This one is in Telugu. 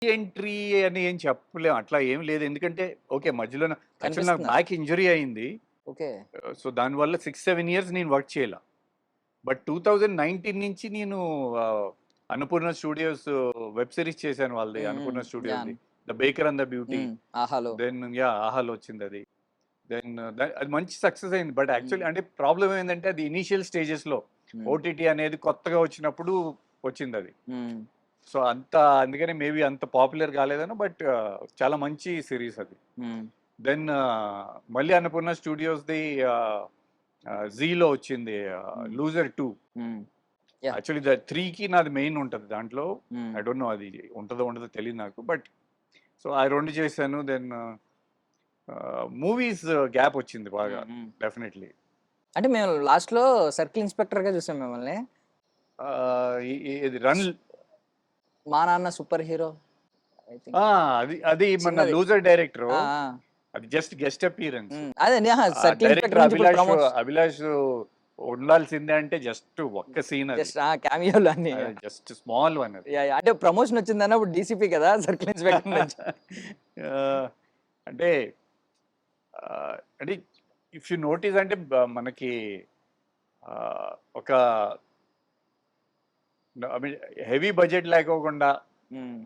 ఎంట్రీ అని ఏం చెప్పలేం. అట్లా ఏం లేదు. ఎందుకంటే ఓకే. మధ్యలో యాక్చువల్లీ నాకు కనిపిస్తుందా? బ్యాక్ ఇంజ్యూరీ అయింది. ఓకే. సో, దానివల్ల 6, 7 ఇయర్స్ నేను వర్క్ చేయలా. బట్ 2019 నుంచి నేను అన్నపూర్ణ స్టూడియోస్ వెబ్ సిరీస్ చేశాను వాళ్ళది. హ్మ్. హ్మ్. అన్నపూర్ణ స్టూడియోస్‌ది. Yeah! 'The baker and the beauty.' హ్మ్. ఆహాలో. దెన్ ఆహాలో వచ్చిందది. దెన్ అది మంచి సక్సెస్ అయింది. బట్ హ్మ్. యాక్చువల్లీ అంటే ప్రాబ్లమ్ ఏందంటే అది ఇనీషియల్ స్టేజెస్‌లో హ్మ్. ఓటీటీ అనేది కొత్తగా వచ్చినప్పుడు వచ్చిందది. హ్మ్. సో, అందుకనే మేబీ అంత పాపులర్ కాలేదనో బట్ చాలా మంచి సీరీస్ అది. హ్మ్. దెన్ మళ్ళీ అన్నపూర్ణ స్టూడియోస్‌ది జీలో వచ్చింది హ్మ్. 'లూజర్ 2'. హ్మ్. యాహ్! యాక్చువల్లీ 3కి నాది మెయిన్ ఉంటది దాంట్లో. హ్మ్. ఐ డోంట్ నో అది ఉంటదో ఉండదో తెలీదు నాకు. బట్ సో, ఆ 2 చేశాను. దెన్ మూవీస్ గ్యాప్ వచ్చింది బాగా హ్మ్. హ్మ్. డెఫినెట్‌లీ. అంటే మేము లాస్ట్‌లో సర్కిల్ ఇన్స్‌పెక్టర్‌గా చూసాం మిమ్మల్ని. ఇది 'రన్' 'మా నాన్న సూపర్ హీరో' ఐ థింక్. ఆ! అది మన చిన్నది. 'Loser' director. ఆ! ఆ! అది జస్ట్ గెస్ట్ అపియరెన్స్. హ్మ్. అదే అహా! ఆ సర్కిల్ డైరెక్టర్ ఇన్స్‌పెక్టర్ నుంచి ఇప్పుడు ప్రమోట్స్ అభిలాష్ ఉండాల్సిందే అంటే జస్ట్ ఒక్క సీన్ అది. జస్ట్ ఆ! క్యామియోలు అన్నీ. అది జస్ట్ స్మాల్ వన్ అది. యాహ్! యాహ్! అంటే ప్రమోషన్ వచ్చిందన్నప్పుడు డీసీపీ కదా! సర్కిల్ ఇన్స్‌పెక్టర్ నుంచి. ఆహ్, అంటే అంటే ఇఫ్ యూ నోటీస్ అంటే మనకి ఒక ఐ మీన్ హెవీ బడ్జెట్ లేకోకుండా హ్మ్.